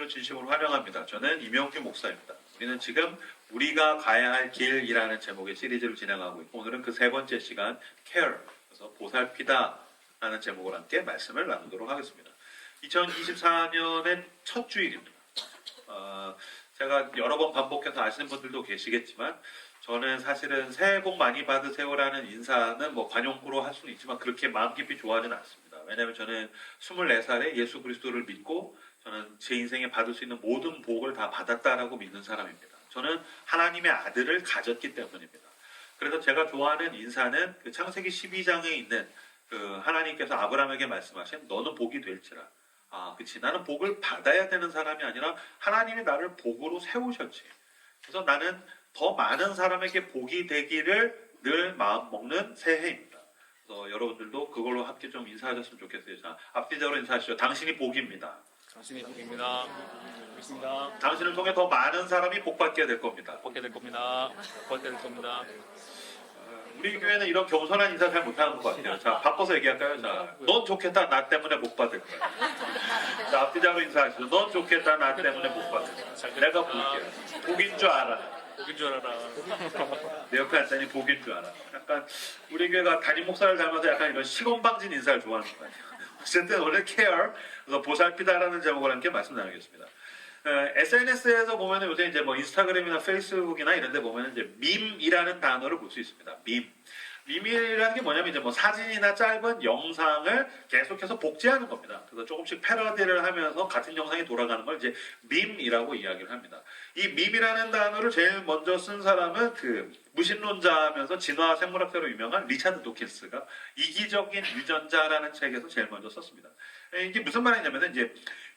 주님으로 진심으로 환영합니다. 저는 임영규 목사입니다. 우리는 지금 우리가 가야 할 길이라는 제목의 시리즈를 진행하고 있고 오늘은 그 세 번째 시간 care, 그래서 보살피다 라는 제목을 함께 말씀을 나누도록 하겠습니다. 2024년의 첫 주일입니다. 제가 여러 번 반복해서 아시는 분들도 계시겠지만 저는 사실은 새해 복 많이 받으세요라는 인사는 뭐 관용구로 할 수는 있지만 그렇게 마음 깊이 좋아하지는 않습니다. 왜냐하면 저는 24살에 예수 그리스도를 믿고 저는 제 인생에 받을 수 있는 모든 복을 다 받았다라고 믿는 사람입니다. 저는 하나님의 아들을 가졌기 때문입니다. 그래서 제가 좋아하는 인사는 그 창세기 12장에 있는 그 하나님께서 아브라함에게 말씀하신 너는 복이 될지라. 그치. 나는 복을 받아야 되는 사람이 아니라 하나님이 나를 복으로 세우셨지. 그래서 나는 더 많은 사람에게 복이 되기를 늘 마음 먹는 새해입니다. 그래서 여러분들도 그걸로 함께 좀 인사하셨으면 좋겠어요. 자, 앞뒤적으로 인사하시죠. 당신이 복입니다. 당신이 복입니다. 믿습니다. 당신을 통해 더 많은 사람이 복받게 될 겁니다. 복받게 될 겁니다. 복받게 될 겁니다. 우리 교회는 이런 겸손한 인사 잘 못하는 것 같아요. 자, 바꿔서 얘기할까요? 자, 넌 좋겠다. 나 때문에 복 받을 거야. 자, 앞뒤적으로 인사하시죠. 넌 좋겠다. 나 때문에 복 받을 거야. 내가 볼게요. 복인 줄 알아. 복인 줄 알아. 내 옆에 앉다니 복인 줄 알아. 약간 우리 교회가 담임 목사를 닮아서 약간 이런 시건방진 인사를 좋아하는 것 같아요. 어쨌든 오늘 care, 그래서 보살피다라는 제목을 함께 말씀 나누겠습니다. SNS에서 보면 요새 이제 뭐 인스타그램이나 페이스북이나 이런 데 보면 이제 밈이라는 단어를 볼 수 있습니다. 밈이라는 게 뭐냐면 이제 뭐 사진이나 짧은 영상을 계속해서 복제하는 겁니다. 그래서 조금씩 패러디를 하면서 같은 영상이 돌아가는 걸 이제 밈이라고 이야기를 합니다. 이 밈이라는 단어를 제일 먼저 쓴 사람은 그 무신론자하면서 진화 생물학자로 유명한 리차드 도킨스가 이기적인 유전자라는 책에서 제일 먼저 썼습니다. 이게 무슨 말이냐면 이제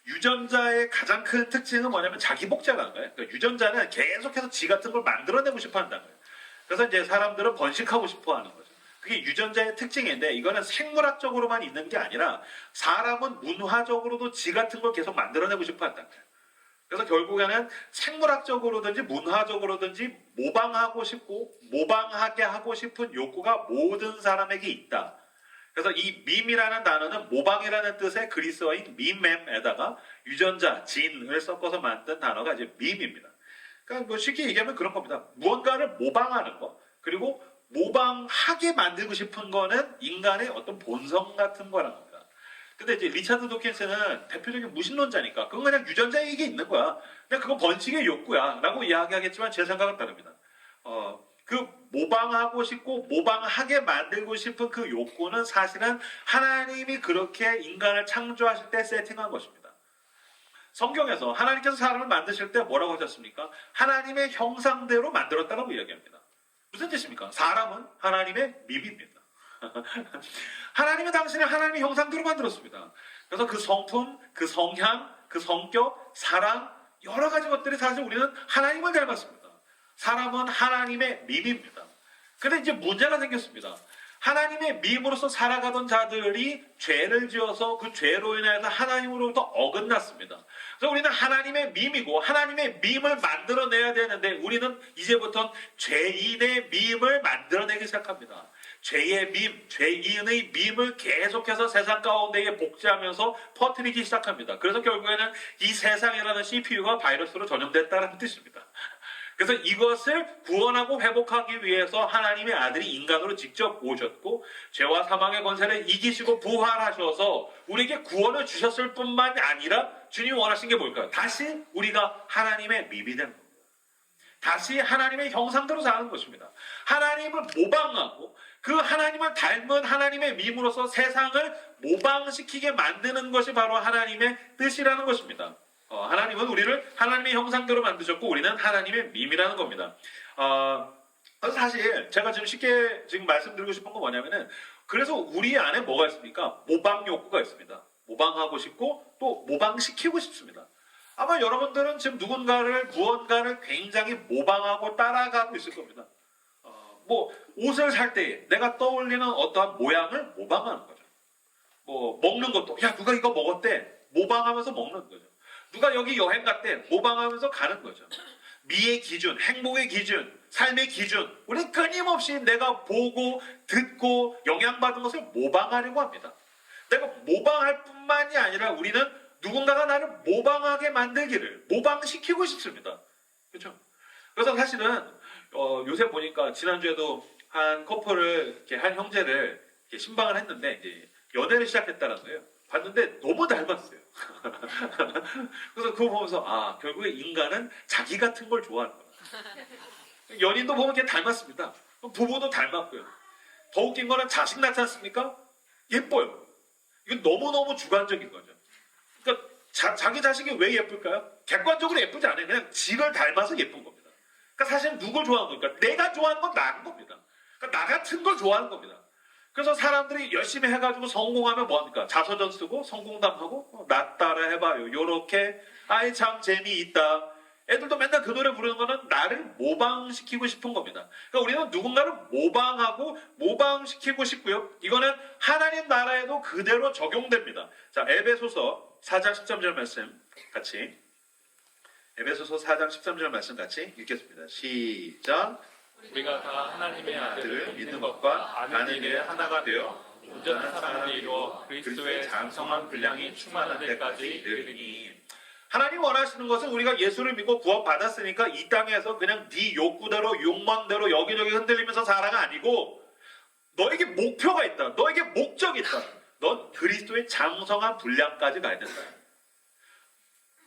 유전자의 가장 큰 특징은 뭐냐면 자기 복제라는 거예요. 그러니까 유전자는 계속해서 지 같은 걸 만들어내고 싶어 한다는 거예요. 그래서 이제 사람들은 번식하고 싶어 하는 거죠. 그게 유전자의 특징인데 이거는 생물학적으로만 있는 게 아니라 사람은 문화적으로도 지 같은 걸 계속 만들어내고 싶어 한다는 거예요. 그래서 결국에는 생물학적으로든지 문화적으로든지 모방하고 싶고 모방하게 하고 싶은 욕구가 모든 사람에게 있다. 그래서 이 밈이라는 단어는 모방이라는 뜻의 그리스어인 밈엠에다가 유전자, 진을 섞어서 만든 단어가 이제 밈입니다. 그러니까 뭐 쉽게 얘기하면 그런 겁니다. 무언가를 모방하는 거, 그리고 모방하게 만들고 싶은 거는 인간의 어떤 본성 같은 거라는 겁니다. 근데 이제 리차드 도킨스는 대표적인 무신론자니까 그건 그냥 유전자에 이게 있는 거야. 그냥 그건 번식의 욕구야 라고 이야기하겠지만 제 생각은 다릅니다. 그 모방하고 싶고 모방하게 만들고 싶은 그 욕구는 사실은 하나님이 그렇게 인간을 창조하실 때 세팅한 것입니다. 성경에서 하나님께서 사람을 만드실 때 뭐라고 하셨습니까? 하나님의 형상대로 만들었다고 이야기합니다. 무슨 뜻입니까? 사람은 하나님의 밈입니다. 하나님은 당신을 하나님의 형상대로 만들었습니다. 그래서 그 성품, 그 성향, 그 성격, 사랑, 여러 가지 것들이 사실 우리는 하나님을 닮았습니다. 사람은 하나님의 밈입니다. 근데 이제 문제가 생겼습니다. 하나님의 밈으로서 살아가던 자들이 죄를 지어서 그 죄로 인해서 하나님으로부터 어긋났습니다. 그래서 우리는 하나님의 밈이고 하나님의 밈을 만들어내야 되는데 우리는 이제부터 죄인의 밈을 만들어내기 시작합니다. 죄의 밈, 죄인의 밈을 계속해서 세상 가운데에 복제하면서 퍼뜨리기 시작합니다. 그래서 결국에는 이 세상이라는 CPU가 바이러스로 전염됐다는 뜻입니다. 그래서 이것을 구원하고 회복하기 위해서 하나님의 아들이 인간으로 직접 오셨고 죄와 사망의 권세를 이기시고 부활하셔서 우리에게 구원을 주셨을 뿐만 아니라 주님이 원하신 게 뭘까요? 다시 우리가 하나님의 밈이 되는 겁니다. 다시 하나님의 형상대로 사는 것입니다. 하나님을 모방하고 그 하나님을 닮은 하나님의 밈으로서 세상을 모방시키게 만드는 것이 바로 하나님의 뜻이라는 것입니다. 하나님은 우리를 하나님의 형상대로 만드셨고 우리는 하나님의 밈이라는 겁니다. 사실 제가 지금 쉽게 말씀드리고 싶은 건 뭐냐면은 그래서 우리 안에 뭐가 있습니까? 모방 욕구가 있습니다. 모방하고 싶고 또 모방시키고 싶습니다. 아마 여러분들은 지금 무언가를 굉장히 모방하고 따라가고 있을 겁니다. 뭐 옷을 살 때 내가 떠올리는 어떠한 모양을 모방하는 거죠. 뭐 먹는 것도 야 누가 이거 먹었대 모방하면서 먹는 거죠. 누가 여기 여행 갔대 모방하면서 가는 거죠. 미의 기준, 행복의 기준, 삶의 기준 우리는 끊임없이 내가 보고 듣고 영향받은 것을 모방하려고 합니다. 내가 모방할 뿐만이 아니라 우리는 누군가가 나를 모방하게 만들기를 모방시키고 싶습니다. 그렇죠? 그래서 사실은 요새 보니까 지난주에도 한 커플을 이렇게 한 형제를 이렇게 신방을 했는데 이제 연애를 시작했다는 거예요. 봤는데 너무 닮았어요. 그래서 그거 보면서 아 결국에 인간은 자기 같은 걸 좋아하는구나. 연인도 보면 이렇게 닮았습니다. 부부도 닮았고요. 더 웃긴 거는 자식 낳지 않습니까? 예뻐요. 이건 너무너무 주관적인 거죠. 그러니까 자기 자식이 왜 예쁠까요? 객관적으로 예쁘지 않아요. 그냥 지를 닮아서 예쁜 겁니다. 그러니까 사실 누굴 좋아하는 겁니까? 내가 좋아하는 건 나인 겁니다. 그러니까 나 같은 걸 좋아하는 겁니다. 그래서 사람들이 열심히 해가지고 성공하면 뭐합니까? 자서전 쓰고 성공담하고 나 따라 해봐요. 요렇게 아이 참 재미있다. 애들도 맨날 그 노래 부르는 거는 나를 모방시키고 싶은 겁니다. 그러니까 우리는 누군가를 모방하고 모방시키고 싶고요. 이거는 하나님 나라에도 그대로 적용됩니다. 자, 에베소서 4장 13절 말씀 같이 에베소서 4장 13절 말씀 같이 읽겠습니다. 시작. 우리가 다 하나님의 아들을 아들을 믿는 것과 아는 일에 하나가 되어 온전한 사랑을 이루어 그리스도의 장성한 분량이 충만한 데까지 이르리니. 하나님 원하시는 것은 우리가 예수를 믿고 구원받았으니까 이 땅에서 그냥 네 욕구대로 욕망대로 여기저기 흔들리면서 살아가 아니고 너에게 목표가 있다. 너에게 목적이 있다. 넌 그리스도의 장성한 분량까지 가야 된다.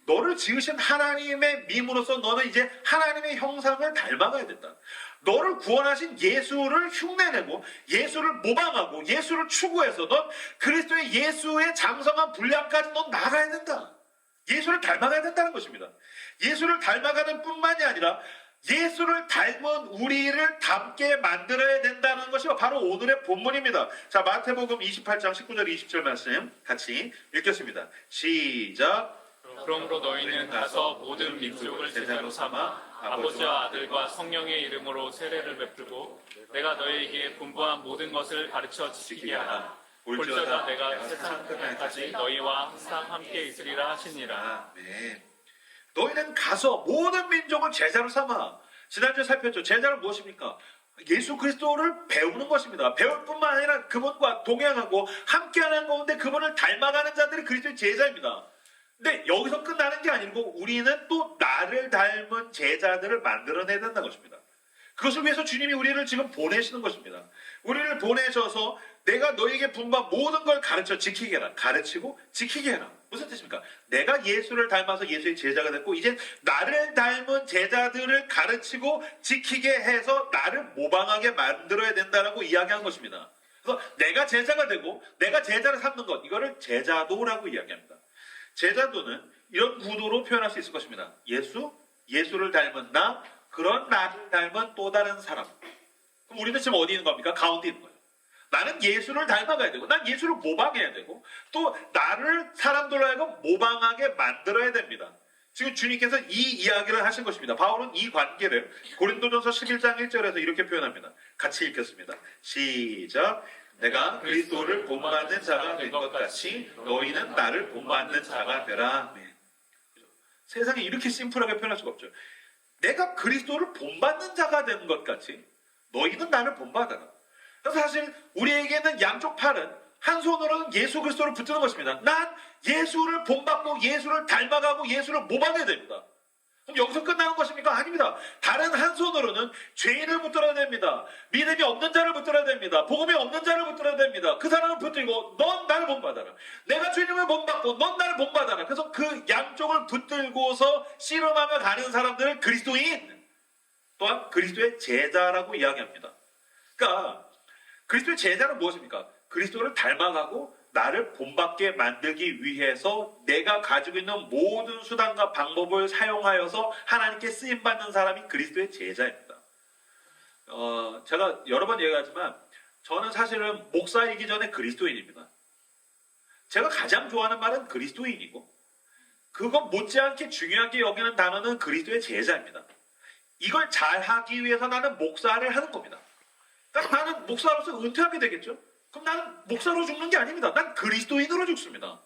너를 지으신 하나님의 밈으로서 너는 이제 하나님의 형상을 닮아가야 된다. 너를 구원하신 예수를 흉내내고 예수를 모방하고 예수를 추구해서 넌 그리스도의 예수의 장성한 분량까지 넌 나가야 된다. 예수를 닮아가야 된다는 것입니다. 예수를 닮아가는 뿐만이 아니라 예수를 닮은 우리를 닮게 만들어야 된다는 것이 바로 오늘의 본문입니다. 자, 마태복음 28장 19절 20절 말씀 같이 읽겠습니다. 시작. 그러므로 너희는 가서 모든 민족을 제자로 삼아 아버지와 아들과 성령의 이름으로 세례를 베풀고 내가 너희에게 분부한 모든 것을 가르쳐 지키게 하라. 볼지어다 내가 세상 끝날까지 너희와 항상 함께 있으리라 하시니라. 네. 너희는 가서 모든 민족을 제자로 삼아. 지난주에 살폈죠. 제자는 무엇입니까? 예수 그리스도를 배우는 것입니다. 배울 뿐만 아니라 그분과 동행하고 함께하는 가운데 그분을 닮아가는 자들이 그리스도의 제자입니다. 근데 여기서 끝나는 게 아니고 우리는 또 나를 닮은 제자들을 만들어내야 된다는 것입니다. 그것을 위해서 주님이 우리를 지금 보내시는 것입니다. 우리를 보내셔서 내가 너에게 분부한 모든 걸 가르쳐 지키게 해라. 가르치고 지키게 해라. 무슨 뜻입니까? 내가 예수를 닮아서 예수의 제자가 됐고 이제 나를 닮은 제자들을 가르치고 지키게 해서 나를 모방하게 만들어야 된다라고 이야기한 것입니다. 그래서 내가 제자가 되고 내가 제자를 삼는 것 이거를 제자도라고 이야기합니다. 제자도는 이런 구도로 표현할 수 있을 것입니다. 예수를 닮은 나, 그런 나를 닮은 또 다른 사람. 그럼 우리는 지금 어디 있는 겁니까? 가운데 있는 거예요. 나는 예수를 닮아가야 되고, 난 예수를 모방해야 되고, 또 나를 사람들로 하여금 모방하게 만들어야 됩니다. 지금 주님께서 이 이야기를 하신 것입니다. 바울은 이 관계를 고린도전서 11장 1절에서 이렇게 표현합니다. 같이 읽겠습니다. 시작. 내가 그리스도를 본받는 자가 된 것 같이 너희는 나를 본받는 자가 되라. 네. 세상에 이렇게 심플하게 표현할 수가 없죠. 내가 그리스도를 본받는 자가 된 것 같이 너희는 나를 본받아라. 그래서 사실 우리에게는 양쪽 팔은 한 손으로는 예수 그리스도를 붙드는 것입니다. 난 예수를 본받고 예수를 닮아가고 예수를 모방해야 됩니다. 그럼 여기서 끝나는 것입니까? 아닙니다. 다른 한 손으로는 죄인을 붙들어야 됩니다. 믿음이 없는 자를 붙들어야 됩니다. 복음이 없는 자를 붙들어야 됩니다. 그 사람을 붙들고 넌 나를 본받아라. 내가 주님을 본받고 넌 나를 본받아라. 그래서 그 양쪽을 붙들고서 씨름하며 가는 사람들을 그리스도인 또한 그리스도의 제자라고 이야기합니다. 그러니까 그리스도의 제자는 무엇입니까? 그리스도를 닮아가고 나를 본받게 만들기 위해서 내가 가지고 있는 모든 수단과 방법을 사용하여서 하나님께 쓰임받는 사람이 그리스도의 제자입니다. 제가 여러 번 얘기하지만 저는 사실은 목사이기 전에 그리스도인입니다. 제가 가장 좋아하는 말은 그리스도인이고 그것 못지않게 중요하게 여기는 단어는 그리스도의 제자입니다. 이걸 잘하기 위해서 나는 목사를 하는 겁니다. 그러니까 나는 목사로서 은퇴하게 되겠죠? 그럼 나는 목사로 죽는 게 아닙니다. 난 그리스도인으로 죽습니다.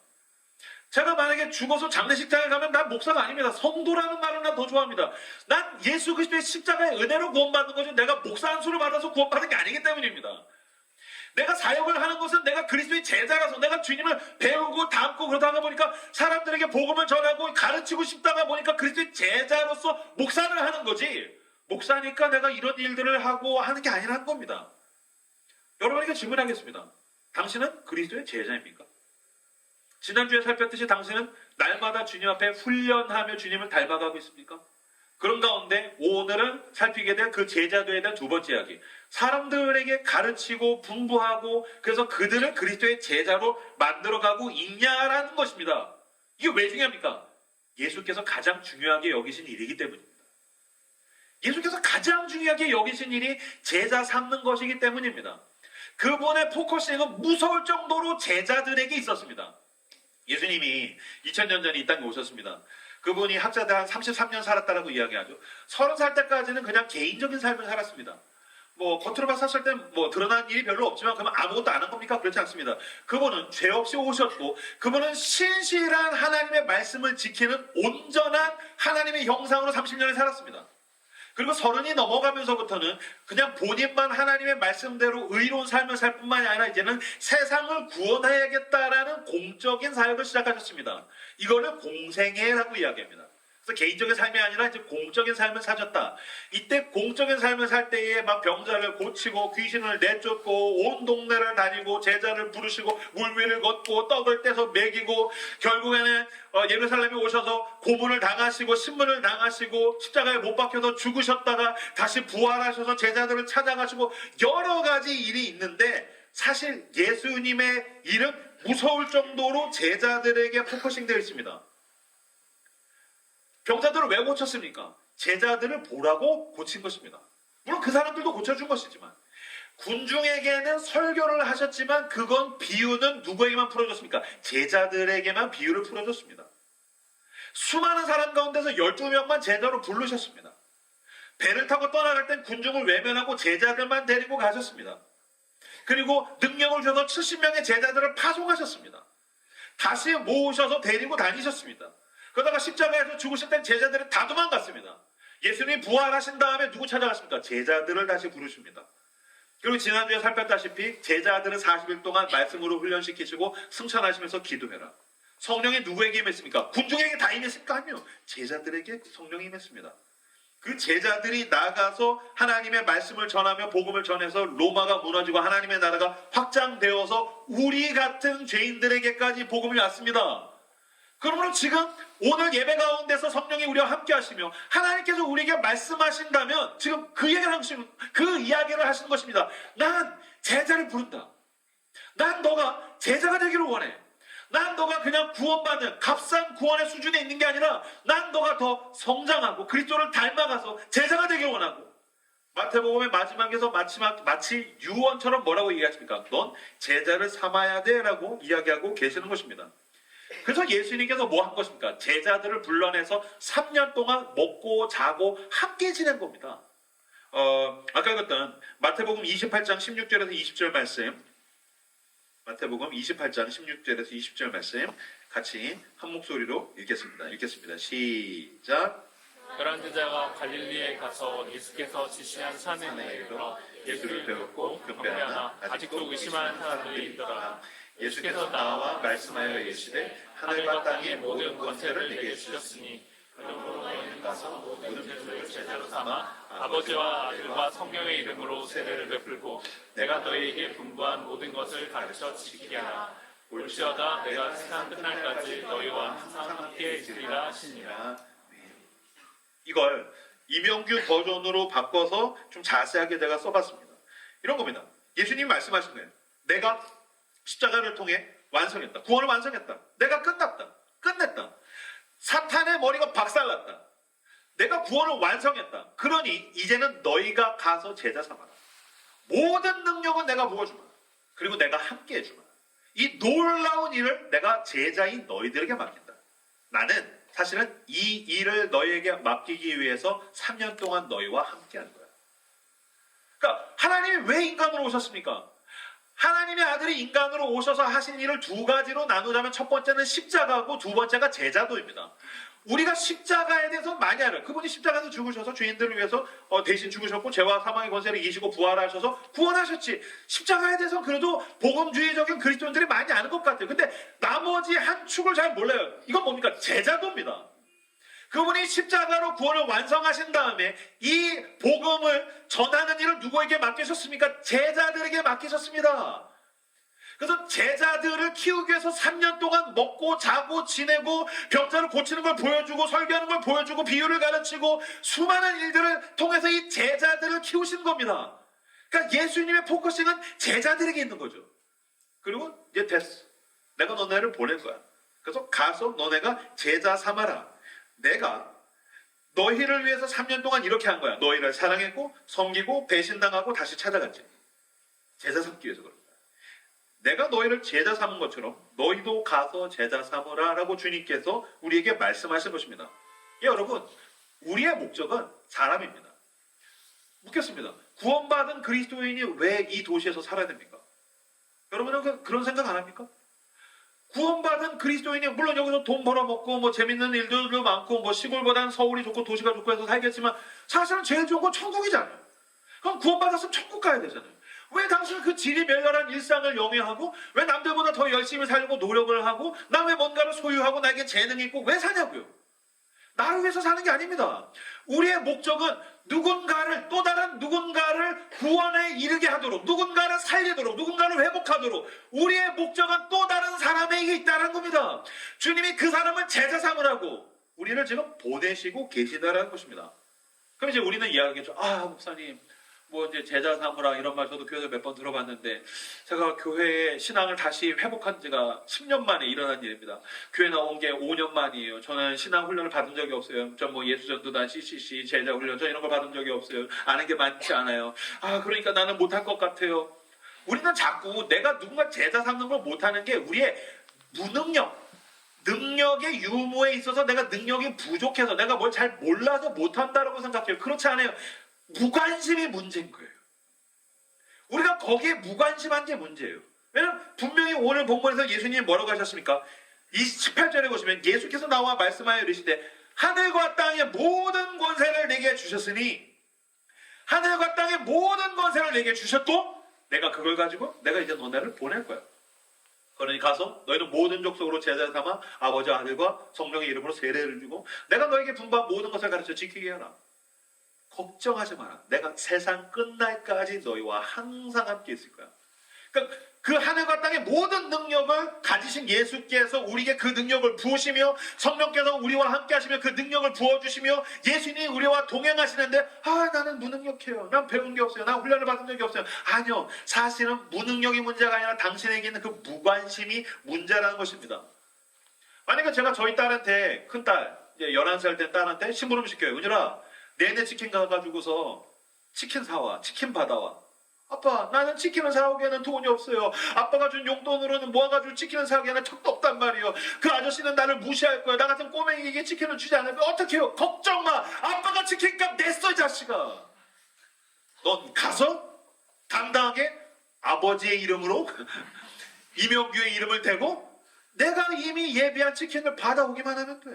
제가 만약에 죽어서 장례식장에 가면 난 목사가 아닙니다. 성도라는 말을 난 더 좋아합니다. 난 예수 그리스도의 십자가의 은혜로 구원받는 거지 내가 목사 한 수를 받아서 구원받는 게 아니기 때문입니다. 내가 사역을 하는 것은 내가 그리스도의 제자라서 내가 주님을 배우고 닮고 그러다가 보니까 사람들에게 복음을 전하고 가르치고 싶다가 보니까 그리스도의 제자로서 목사를 하는 거지. 목사니까 내가 이런 일들을 하고 하는 게 아니라는 겁니다. 여러분에게 질문하겠습니다. 당신은 그리스도의 제자입니까? 지난주에 살폈듯이 당신은 날마다 주님 앞에 훈련하며 주님을 닮아가고 있습니까? 그런 가운데 오늘은 살피게 될 그 제자도에 대한 두 번째 이야기. 사람들에게 가르치고 분부하고 그래서 그들을 그리스도의 제자로 만들어가고 있냐라는 것입니다. 이게 왜 중요합니까? 예수께서 가장 중요하게 여기신 일이기 때문입니다. 예수께서 가장 중요하게 여기신 일이 제자 삼는 것이기 때문입니다. 그분의 포커싱은 무서울 정도로 제자들에게 있었습니다. 예수님이 2000년 전에 이 땅에 오셨습니다. 그분이 학자들 한 33년 살았다라고 이야기하죠. 30살 때까지는 그냥 개인적인 삶을 살았습니다. 겉으로 봤을 때 드러난 일이 별로 없지만 그러면 아무것도 안 한 겁니까? 그렇지 않습니다. 그분은 죄 없이 오셨고 그분은 신실한 하나님의 말씀을 지키는 온전한 하나님의 형상으로 30년을 살았습니다. 그리고 30이 넘어가면서부터는 그냥 본인만 하나님의 말씀대로 의로운 삶을 살 뿐만이 아니라 이제는 세상을 구원해야겠다라는 공적인 사역을 시작하셨습니다. 이거를 공생애라고 이야기합니다. 그래서 개인적인 삶이 아니라 이제 공적인 삶을 사셨다. 이때 공적인 삶을 살 때에 막 병자를 고치고 귀신을 내쫓고 온 동네를 다니고 제자를 부르시고 물 위를 걷고 떡을 떼서 먹이고 결국에는 예루살렘에 오셔서 고문을 당하시고 신문을 당하시고 십자가에 못 박혀서 죽으셨다가 다시 부활하셔서 제자들을 찾아가시고 여러 가지 일이 있는데 사실 예수님의 일은 무서울 정도로 제자들에게 포커싱 되어 있습니다. 병자들을 왜 고쳤습니까? 제자들을 보라고 고친 것입니다. 물론 그 사람들도 고쳐준 것이지만 군중에게는 설교를 하셨지만 그건 비유는 누구에게만 풀어줬습니까? 제자들에게만 비유를 풀어줬습니다. 수많은 사람 가운데서 12명만 제자로 부르셨습니다. 배를 타고 떠나갈 땐 군중을 외면하고 제자들만 데리고 가셨습니다. 그리고 능력을 줘서 70명의 제자들을 파송하셨습니다. 다시 모으셔서 데리고 다니셨습니다. 그러다가 십자가에서 죽으실 땐 제자들은 다 도망갔습니다. 예수님이 부활하신 다음에 누구 찾아갔습니까? 제자들을 다시 부르십니다. 그리고 지난주에 살폈다시피 제자들은 40일 동안 말씀으로 훈련시키시고 승천하시면서 기도해라. 성령이 누구에게 임했습니까? 군중에게 다 임했습니까? 아니요. 제자들에게 성령이 임했습니다. 그 제자들이 나가서 하나님의 말씀을 전하며 복음을 전해서 로마가 무너지고 하나님의 나라가 확장되어서 우리 같은 죄인들에게까지 복음이 왔습니다. 그러므로 지금 오늘 예배 가운데서 성령이 우리와 함께 하시며 하나님께서 우리에게 말씀하신다면 지금 그 이야기를 하시는 것입니다. 난 제자를 부른다. 난 너가 제자가 되기를 원해. 난 너가 그냥 구원받는 값싼 구원의 수준에 있는 게 아니라 난 너가 더 성장하고 그리스도를 닮아가서 제자가 되기를 원하고 마태복음의 마지막에서 마치 유언처럼 뭐라고 얘기하십니까? 넌 제자를 삼아야 돼 라고 이야기하고 계시는 것입니다. 그래서 예수님께서 뭐 한 것입니까? 제자들을 불러내서 3년 동안 먹고 자고 함께 지낸 겁니다. 아까 읽었던 마태복음 28장 16절에서 20절 말씀, 마태복음 28장 16절에서 20절 말씀 같이 한 목소리로 읽겠습니다. 시작. 열한 제자가 갈릴리에 가서 예수께서 지시한 산에 이르러 예수를 배웠고 경배하나 아직도 의심하는 사람들이 있더라. 예수께서 나와 말씀하여 이르시되 하늘과 땅의 모든 권세를 내게 주셨으니 그러므로 너희는 가서 모든 민족을 제자로 삼아 아버지와 아들과 성령의 이름으로 세례를 베풀고 내가 너희에게 분부한 모든 것을 가르쳐 지키게 하라. 올시어다 내가 세상 끝날까지 너희와 항상 함께 있으리라 하시니라. 이걸 이명규 버전으로 바꿔서 좀 자세하게 제가 써봤습니다. 이런 겁니다. 예수님이 말씀하신 거예요. 내가 십자가를 통해 완성했다. 구원을 완성했다. 내가 끝냈다. 사탄의 머리가 박살났다. 내가 구원을 완성했다. 그러니 이제는 너희가 가서 제자 삼아라. 모든 능력은 내가 부어주마. 그리고 내가 함께 해주마. 이 놀라운 일을 내가 제자인 너희들에게 맡긴다. 나는 사실은 이 일을 너희에게 맡기기 위해서 3년 동안 너희와 함께 한 거야. 그러니까 하나님이 왜 인간으로 오셨습니까? 하나님의 아들이 인간으로 오셔서 하신 일을 두 가지로 나누자면 첫 번째는 십자가고 두 번째가 제자도입니다. 우리가 십자가에 대해서 많이 알아요. 그분이 십자가에서 죽으셔서 죄인들을 위해서 대신 죽으셨고 죄와 사망의 권세를 이기시고 부활하셔서 구원하셨지. 십자가에 대해서 그래도 복음주의적인 그리스도인들이 많이 아는 것 같아요. 근데 나머지 한 축을 잘 몰라요. 이건 뭡니까? 제자도입니다. 그분이 십자가로 구원을 완성하신 다음에 이 복음을 전하는 일을 누구에게 맡기셨습니까? 제자들에게 맡기셨습니다. 그래서 제자들을 키우기 위해서 3년 동안 먹고 자고 지내고 병자를 고치는 걸 보여주고 설교하는 걸 보여주고 비유를 가르치고 수많은 일들을 통해서 이 제자들을 키우신 겁니다. 그러니까 예수님의 포커싱은 제자들에게 있는 거죠. 그리고 이제 됐어. 내가 너네를 보낼 거야. 그래서 가서 너네가 제자 삼아라. 내가 너희를 위해서 3년 동안 이렇게 한 거야. 너희를 사랑했고 섬기고 배신당하고 다시 찾아갔지. 제자 삼기 위해서 그런 거야. 내가 너희를 제자 삼은 것처럼 너희도 가서 제자 삼으라 라고 주님께서 우리에게 말씀하신 것입니다. 예, 여러분, 우리의 목적은 사람입니다. 묻겠습니다. 구원받은 그리스도인이 왜 이 도시에서 살아야 됩니까? 여러분은 그런 생각 안 합니까? 구원받은 그리스도인이 물론 여기서 돈 벌어먹고 뭐 재밌는 일들도 많고 뭐 시골보다는 서울이 좋고 도시가 좋고 해서 살겠지만 사실은 제일 좋은 건 천국이잖아요. 그럼 구원받았으면 천국 가야 되잖아요. 왜 당신은 그 지리멸렬한 일상을 영위하고 왜 남들보다 더 열심히 살려고 노력을 하고 남의 뭔가를 소유하고 나에게 재능이 있고 왜 사냐고요? 나를 위해서 사는 게 아닙니다. 우리의 목적은 누군가를 또 다른 누군가를 구원에 이르게 하도록 누군가를 살리도록 누군가를 회복하도록 우리의 목적은 또 다른 사람에게 있다는 겁니다. 주님이 그 사람을 제자 삼으라고 우리를 지금 보내시고 계시다라는 것입니다. 그럼 이제 우리는 이야기하겠죠. 아, 목사님 뭐 이제 제자 삼으라 이런 말 저도 교회에서 몇 번 들어봤는데 제가 교회에 신앙을 다시 회복한 지가 10년 만에 일어난 일입니다. 교회 나온 게 5년 만이에요. 저는 신앙 훈련을 받은 적이 없어요. 전 뭐 예수전도단 CCC 제자 훈련 저 이런 걸 받은 적이 없어요. 아는 게 많지 않아요. 아, 그러니까 나는 못할 것 같아요. 우리는 자꾸 내가 누군가 제자 삼는 걸 못하는 게 우리의 능력의 유무에 있어서 내가 능력이 부족해서 내가 뭘 잘 몰라서 못한다라고 생각해요. 그렇지 않아요. 무관심이 문제인 거예요. 우리가 거기에 무관심한 게 문제예요. 왜냐하면 분명히 오늘 본문에서 예수님이 뭐라고 하셨습니까? 18절에 보시면 예수께서 나와 말씀하여 이르시되 하늘과 땅의 모든 권세를 내게 주셨으니 하늘과 땅의 모든 권세를 내게 주셨고 내가 그걸 가지고 내가 이제 너네를 보낼 거야. 그러니 가서 너희는 모든 족속으로 제자 삼아 아버지와 아들과 성령의 이름으로 세례를 주고 내가 너에게 분부한 모든 것을 가르쳐 지키게 하라. 걱정하지 마라. 내가 세상 끝날까지 너희와 항상 함께 있을 거야. 그러니까 그 하늘과 땅의 모든 능력을 가지신 예수께서 우리에게 그 능력을 부으시며 성령께서 우리와 함께 하시며 그 능력을 부어주시며 예수님이 우리와 동행하시는데 나는 무능력해요. 난 배운 게 없어요. 난 훈련을 받은 적이 없어요. 아니요. 사실은 무능력이 문제가 아니라 당신에게 있는 그 무관심이 문제라는 것입니다. 만약에 제가 저희 딸한테 큰딸 11살 된 딸한테 심부름 시켜요. 은율아 내내 치킨 가가지고서 치킨 사와, 치킨 받아와. 아빠, 나는 치킨을 사오기에는 돈이 없어요. 아빠가 준 용돈으로는 모아가지고 치킨을 사기에는 척도 없단 말이에요. 그 아저씨는 나를 무시할 거예요. 나 같은 꼬맹이에게 치킨을 주지 않으면 어떻게 해요? 걱정 마. 아빠가 치킨값 냈어, 이 자식아. 넌 가서 당당하게 아버지의 이름으로 이명규의 이름을 대고 내가 이미 예비한 치킨을 받아오기만 하면 돼.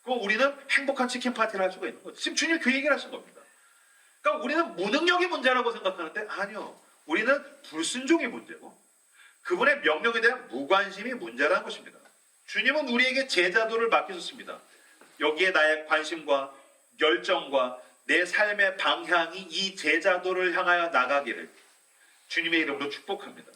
그럼 우리는 행복한 치킨 파티를 할 수가 있는 거죠. 지금 주님이 그 얘기를 하신 겁니다. 그러니까 우리는 무능력이 문제라고 생각하는데 아니요. 우리는 불순종이 문제고 그분의 명령에 대한 무관심이 문제라는 것입니다. 주님은 우리에게 제자도를 맡기셨습니다. 여기에 나의 관심과 열정과 내 삶의 방향이 이 제자도를 향하여 나가기를 주님의 이름으로 축복합니다.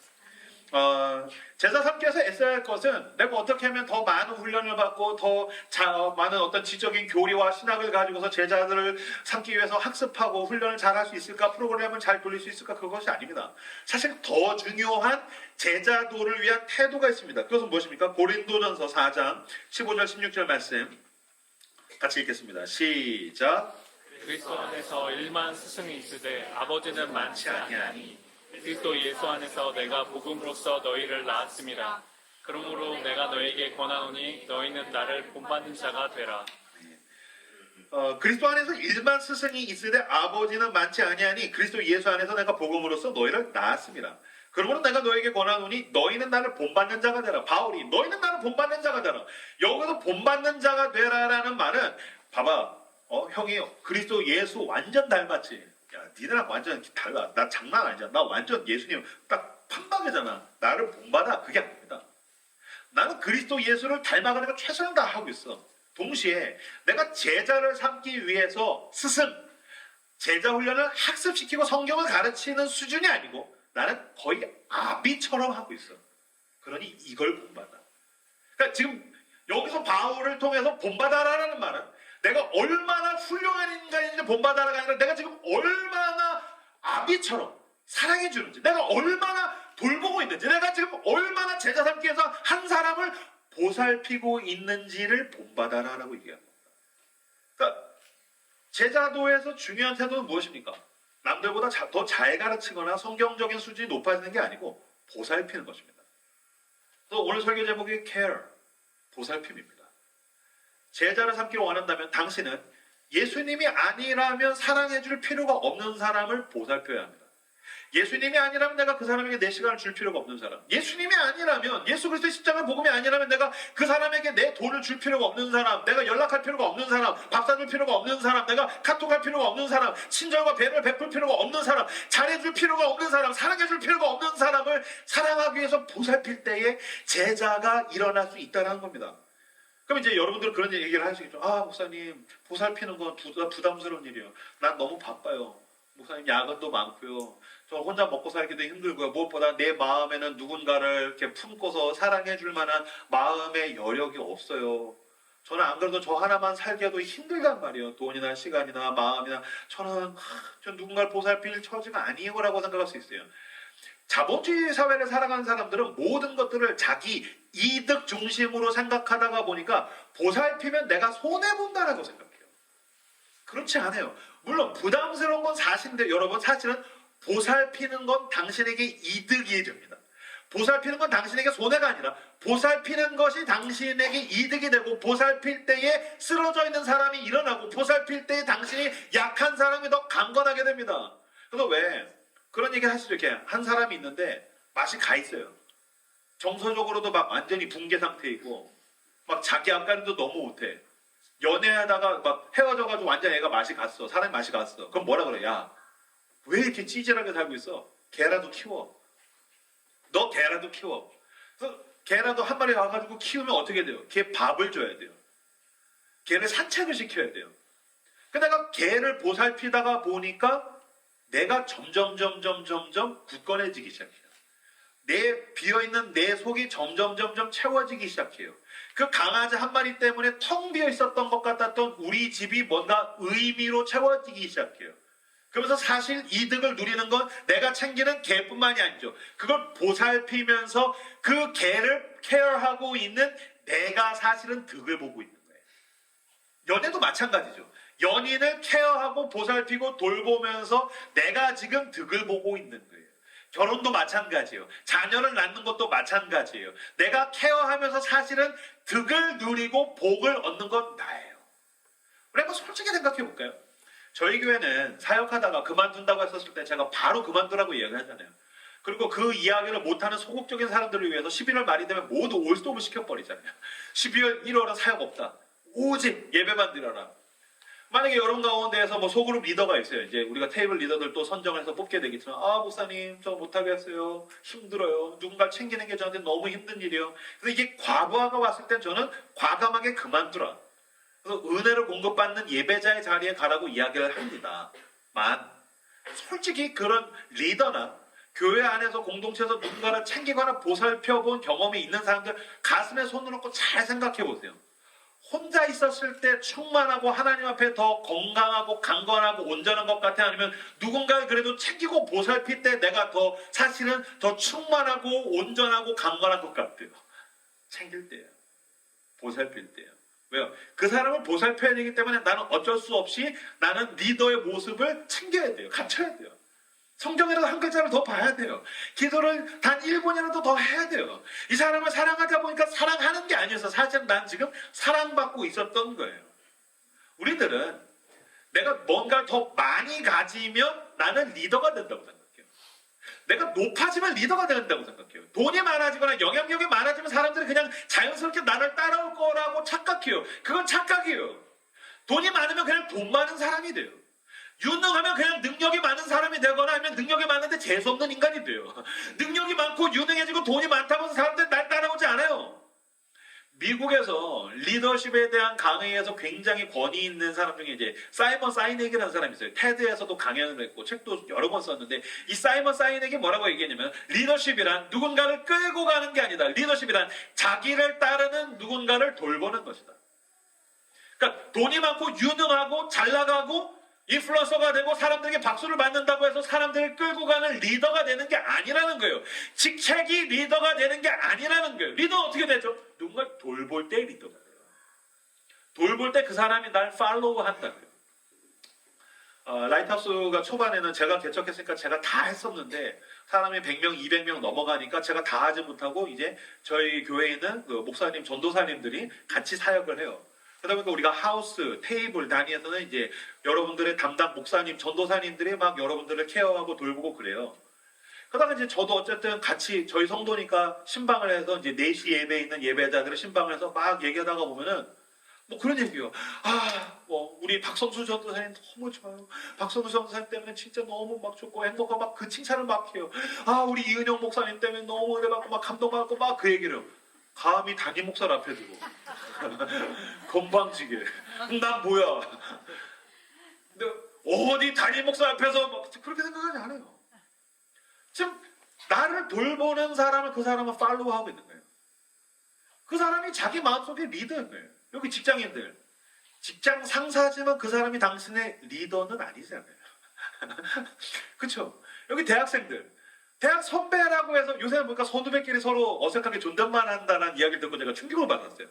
제자 삼기에서 애써야 할 것은 내가 어떻게 하면 더 많은 훈련을 받고 더 많은 어떤 지적인 교리와 신학을 가지고서 제자들을 삼기 위해서 학습하고 훈련을 잘 할 수 있을까, 프로그램을 잘 돌릴 수 있을까, 그것이 아닙니다. 사실 더 중요한 제자도를 위한 태도가 있습니다. 그것은 무엇입니까? 고린도전서 4장 15절 16절 말씀 같이 읽겠습니다. 시작. 그리스도 안에서 일만 스승이 있으되 아버지는 많지 아니하니 그리스도 예수 안에서 내가 복음으로써 너희를 낳았습니다. 그러므로 내가 너희에게 권하노니 너희는 나를 본받는 자가 되라. 그리스도 안에서 일만 스승이 있으되 아버지는 많지 아니하니 그리스도 예수 안에서 내가 복음으로써 너희를 낳았습니다. 그러므로 내가 너에게 권하노니 너희는 나를 본받는 자가 되라. 바울이 너희는 나를 본받는 자가 되라. 여기서 본받는 자가 되라라는 말은 봐봐. 형이 그리스도 예수 완전 닮았지. 야, 니네랑 완전 달라. 나 장난 아니잖아. 나 완전 예수님 딱 판박이잖아. 나를 본받아. 그게 아닙니다. 나는 그리스도 예수를 닮아가려고 최선을 다하고 있어. 동시에 내가 제자를 삼기 위해서 제자 훈련을 학습시키고 성경을 가르치는 수준이 아니고 나는 거의 아비처럼 하고 있어. 그러니 이걸 본받아. 그러니까 지금 여기서 바울을 통해서 본받아라라는 말은 내가 얼마나 훌륭한 인간인지 본받아라가 아니라 내가 지금 얼마나 아비처럼 사랑해 주는지, 내가 얼마나 돌보고 있는지, 내가 지금 얼마나 제자 삼기 위해서 한 사람을 보살피고 있는지를 본받아라라고 얘기합니다. 그러니까 제자도에서 중요한 태도는 무엇입니까? 남들보다 더 잘 가르치거나 성경적인 수준이 높아지는 게 아니고 보살피는 것입니다. 그래서 오늘 설교 제목이 care, 보살핌입니다. 제자를 삼기를 원한다면 당신은 예수님이 아니라면 사랑해줄 필요가 없는 사람을 보살펴야 합니다. 예수님이 아니라면 내가 그 사람에게 내 시간을 줄 필요가 없는 사람, 예수님이 아니라면, 예수 그리스도의 십자가 복음이 아니라면 내가 그 사람에게 내 돈을 줄 필요가 없는 사람, 내가 연락할 필요가 없는 사람, 밥 사줄 필요가 없는 사람, 내가 카톡할 필요가 없는 사람, 친절과 배려를 베풀 필요가 없는 사람, 잘해줄 필요가 없는 사람, 사랑해줄 필요가 없는 사람을 사랑하기 위해서 보살필 때에 제자가 일어날 수 있다는 겁니다. 그럼 이제 여러분들은 그런 얘기를 하시겠죠. 목사님, 보살피는 건 부담스러운 일이에요. 난 너무 바빠요. 목사님, 야근도 많고요. 저 혼자 먹고 살기도 힘들고요. 무엇보다 내 마음에는 누군가를 이렇게 품고서 사랑해 줄 만한 마음의 여력이 없어요. 저는 안 그래도 저 하나만 살기도 힘들단 말이에요. 돈이나 시간이나 마음이나. 저는 누군가를 보살필 처지가 아니에요라고 생각할 수 있어요. 자본주의 사회를 살아가는 사람들은 모든 것들을 자기 이득 중심으로 생각하다가 보니까 보살피면 내가 손해본다라고 생각해요. 그렇지 않아요. 물론 부담스러운 건 사실인데 여러분, 사실은 보살피는 건 당신에게 이득이 됩니다. 보살피는 건 당신에게 손해가 아니라 보살피는 것이 당신에게 이득이 되고, 보살필 때에 쓰러져 있는 사람이 일어나고, 보살필 때에 당신이 약한 사람이 더 강건하게 됩니다. 그래서 왜 그런 얘기 하시죠? 이렇게 한 사람이 있는데 맛이 가 있어요. 정서적으로도 막 완전히 붕괴 상태이고, 막 자기 앞가림도 너무 못해. 연애하다가 막 헤어져가지고 완전 애가 맛이 갔어. 사람이 맛이 갔어. 그럼 뭐라 그래? 야, 왜 이렇게 찌질하게 살고 있어? 개라도 키워. 너 개라도 키워. 그래서 개라도 한 마리 와가지고 키우면 어떻게 돼요? 걔 밥을 줘야 돼요. 걔를 산책을 시켜야 돼요. 근데 내가 개를 보살피다가 보니까 내가 점점 굳건해지기 시작해요. 비어있는 내 속이 점점 채워지기 시작해요. 그 강아지 한 마리 때문에 텅 비어 있었던 것 같았던 우리 집이 뭔가 의미로 채워지기 시작해요. 그러면서 사실 이득을 누리는 건 내가 챙기는 개뿐만이 아니죠. 그걸 보살피면서 그 개를 케어하고 있는 내가 사실은 득을 보고 있는 거예요. 연애도 마찬가지죠. 연인을 케어하고 보살피고 돌보면서 내가 지금 득을 보고 있는 거예요. 결혼도 마찬가지예요. 자녀를 낳는 것도 마찬가지예요. 내가 케어하면서 사실은 득을 누리고 복을 얻는 건 나예요. 우리 한번 솔직히 생각해 볼까요? 저희 교회는 사역하다가 그만둔다고 했었을 때 제가 바로 그만두라고 이야기하잖아요. 그리고 그 이야기를 못하는 소극적인 사람들을 위해서 11월 말이 되면 모두 올스톱을 시켜버리잖아요. 12월 1월은 사역 없다. 오직 예배만 드려라. 만약에 여러분 가운데에서 뭐 소그룹 리더가 있어요. 이제 우리가 테이블 리더들 또 선정해서 뽑게 되겠지만, 목사님 저 못하겠어요. 힘들어요. 누군가 챙기는 게 저한테 너무 힘든 일이에요. 그래서 이게 과부하가 왔을 땐 저는 과감하게 그만두라. 그래서 은혜를 공급받는 예배자의 자리에 가라고 이야기를 합니다만, 솔직히 그런 리더나 교회 안에서 공동체에서 누군가를 챙기거나 보살펴본 경험이 있는 사람들 가슴에 손을 얹고 잘 생각해 보세요. 혼자 있었을 때 충만하고 하나님 앞에 더 건강하고 강건하고 온전한 것 같아? 아니면 누군가를 그래도 챙기고 보살필 때 내가 더 사실은 더 충만하고 온전하고 강건한 것 같아요? 챙길 때예요. 보살필 때예요. 왜요? 그 사람을 보살펴야 되기 때문에 나는 어쩔 수 없이 나는 리더의 모습을 챙겨야 돼요. 갖춰야 돼요. 성경이라도 한 글자를 더 봐야 돼요. 기도를 단 1분이라도 더 해야 돼요. 이 사람을 사랑하다 보니까 사랑하는 게 아니어서 사실은 난 지금 사랑받고 있었던 거예요. 우리들은 내가 뭔가를 더 많이 가지면 나는 리더가 된다고 생각해요. 내가 높아지면 리더가 된다고 생각해요. 돈이 많아지거나 영향력이 많아지면 사람들이 그냥 자연스럽게 나를 따라올 거라고 착각해요. 그건 착각이에요. 돈이 많으면 그냥 돈 많은 사람이 돼요. 유능하면 그냥 능력이 많은 사람이 되거나 아니면 능력이 많은데 재수없는 인간이 돼요. 능력이 많고 유능해지고 돈이 많다고 해서 사람들이 날 따라오지 않아요. 미국에서 리더십에 대한 강의에서 굉장히 권위 있는 사람 중에 이제 사이먼 사이넥이라는 사람이 있어요. 테드에서도 강연을 했고 책도 여러 번 썼는데 이 사이먼 사이넥이 뭐라고 얘기했냐면 리더십이란 누군가를 끌고 가는 게 아니다. 리더십이란 자기를 따르는 누군가를 돌보는 것이다. 그러니까 돈이 많고 유능하고 잘 나가고 인플루언서가 되고 사람들에게 박수를 받는다고 해서 사람들을 끌고 가는 리더가 되는 게 아니라는 거예요. 직책이 리더가 되는 게 아니라는 거예요. 리더는 어떻게 되죠? 누군가를 돌볼 때 리더가 돼요. 돌볼 때 그 사람이 날 팔로우 한다고요. 라이트하우스가 초반에는 제가 개척했으니까 제가 다 했었는데 사람이 100명, 200명 넘어가니까 제가 다 하지 못하고 이제 저희 교회에 있는 그 목사님, 전도사님들이 같이 사역을 해요. 그러다 보니까 우리가 하우스, 테이블 단위에서는 이제 여러분들의 담당 목사님, 전도사님들이 막 여러분들을 케어하고 돌보고 그래요. 그러다가 이제 저도 어쨌든 같이 저희 성도니까 신방을 해서 이제 4시 예배에 있는 예배자들을 신방을 해서 막 얘기하다가 보면은 뭐 그런 얘기요. 뭐 우리 박성수 전도사님 너무 좋아요. 박성수 전도사님 때문에 진짜 너무 막 좋고 행복하고 막 그 칭찬을 막 해요. 우리 이은영 목사님 때문에 너무 은혜 받고 막 감동받고 막 그 얘기를 해요. 감히 담임 목사를 앞에 두고 건방지게 난 뭐야? 근데 어디 담임 목사 앞에서 막 그렇게 생각하지 않아요. 지금 나를 돌보는 사람을 그 사람은 팔로우하고 있는 거예요. 그 사람이 자기 마음속에 리더인 거예요. 여기 직장인들 직장 상사지만 그 사람이 당신의 리더는 아니잖아요. 그렇죠? 여기 대학생들 대학 선배라고 해서 요새 보니까 선후배끼리 서로 어색하게 존댓말 한다는 이야기를 듣고 제가 충격을 받았어요.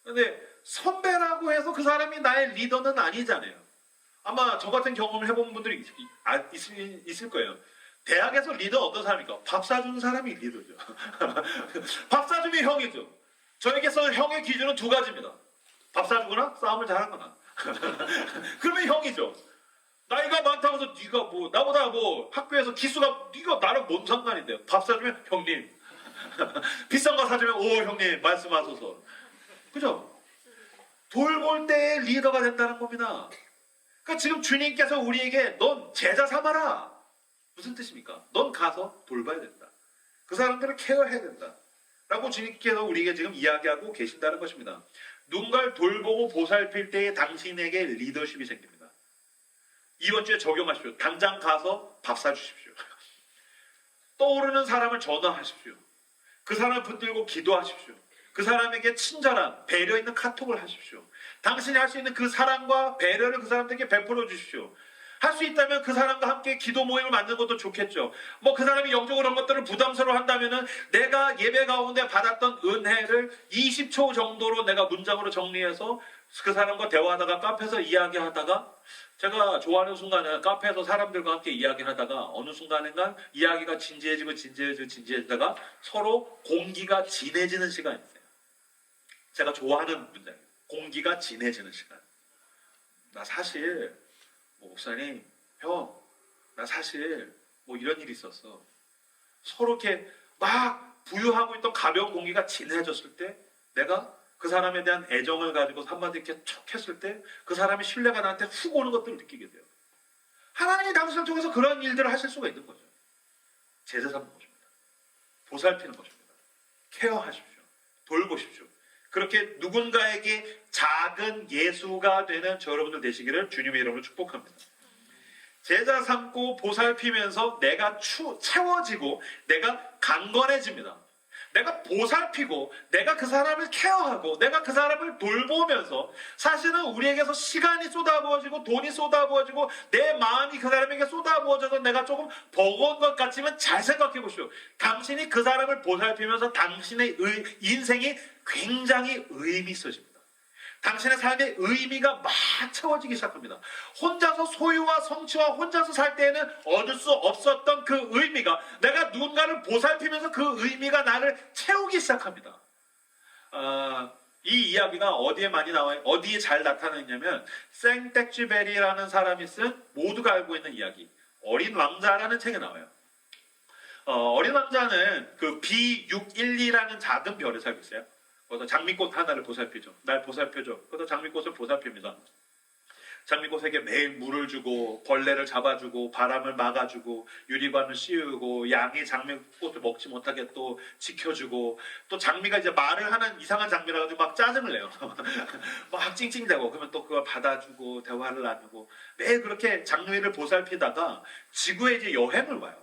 근데 선배라고 해서 그 사람이 나의 리더는 아니잖아요. 아마 저 같은 경험을 해본 분들이 있을 거예요. 대학에서 리더 어떤 사람입니까? 밥 사주는 사람이 리더죠. 밥 사주면 형이죠. 저에게서 형의 기준은 2가지입니다. 밥 사주거나 싸움을 잘하거나. 그러면 형이죠. 나이가 많다고 해서 네가 뭐 나보다 뭐 학교에서 기수가 네가 나랑 뭔 상관인데요. 밥 사주면 형님. 비싼 거 사주면 오 형님 말씀하소서. 그죠? 돌볼 때의 리더가 된다는 겁니다. 그러니까 지금 주님께서 우리에게 넌 제자 삼아라. 무슨 뜻입니까? 넌 가서 돌봐야 된다. 그 사람들을 케어해야 된다. 라고 주님께서 우리에게 지금 이야기하고 계신다는 것입니다. 누군가를 돌보고 보살필 때에 당신에게 리더십이 생깁니다. 이번 주에 적용하십시오. 당장 가서 밥 사주십시오. 떠오르는 사람을 전화하십시오. 그 사람을 붙들고 기도하십시오. 그 사람에게 친절한 배려 있는 카톡을 하십시오. 당신이 할 수 있는 그 사랑과 배려를 그 사람들에게 베풀어 주십시오. 할 수 있다면 그 사람과 함께 기도 모임을 만드는 것도 좋겠죠. 뭐 그 사람이 영적으로 그런 것들을 부담스러워 한다면은 내가 예배 가운데 받았던 은혜를 20초 정도로 내가 문장으로 정리해서 그 사람과 대화하다가 카페에서 이야기하다가 제가 좋아하는 순간에 카페에서 사람들과 함께 이야기하다가 어느 순간인가 이야기가 진지해지다가 서로 공기가 진해지는 시간이 있어요. 제가 좋아하는 문장이에요. 공기가 진해지는 시간. 나 사실 목사님, 형, 나 사실 뭐 이런 일이 있었어. 서로 이렇게 막 부유하고 있던 가벼운 공기가 진해졌을 때 내가 그 사람에 대한 애정을 가지고 한마디 이렇게 척 했을 때 그 사람의 신뢰가 나한테 훅 오는 것들을 느끼게 돼요. 하나님이 당신을 통해서 그런 일들을 하실 수가 있는 거죠. 제자 삼는 것입니다. 보살피는 것입니다. 케어하십시오. 돌보십시오. 그렇게 누군가에게 작은 예수가 되는 저 여러분들 되시기를 주님의 이름으로 축복합니다. 제자 삼고 보살피면서 내가 채워지고 내가 강건해집니다. 내가 보살피고 내가 그 사람을 케어하고 내가 그 사람을 돌보면서 사실은 우리에게서 시간이 쏟아부어지고 돈이 쏟아부어지고 내 마음이 그 사람에게 쏟아부어져서 내가 조금 버거운 것 같지만 잘 생각해 보시오. 당신이 그 사람을 보살피면서 당신의 인생이 굉장히 의미 있어집니다. 당신의 삶의 의미가 막 채워지기 시작합니다. 혼자서 소유와 성취와 혼자서 살 때에는 얻을 수 없었던 그 의미가 내가 누군가를 보살피면서 그 의미가 나를 채우기 시작합니다. 이 이야기가 어디에 많이 나와요? 어디에 잘 나타나냐면 생텍쥐베리라는 사람이 쓴 모두가 알고 있는 이야기 어린 왕자라는 책에 나와요. 어린 왕자는 그 B612라는 작은 별에 살고 있어요. 그래서 장미꽃 하나를 보살피죠. 날 보살펴줘. 그래서 장미꽃을 보살핍니다. 장미꽃에게 매일 물을 주고 벌레를 잡아주고 바람을 막아주고 유리관을 씌우고 양이 장미꽃을 먹지 못하게 또 지켜주고 또 장미가 이제 말을 하는 이상한 장미라 가지고 막 짜증을 내요. 막 찡찡대고 그러면 또 그걸 받아주고 대화를 나누고 매일 그렇게 장미를 보살피다가 지구에 이제 여행을 와요.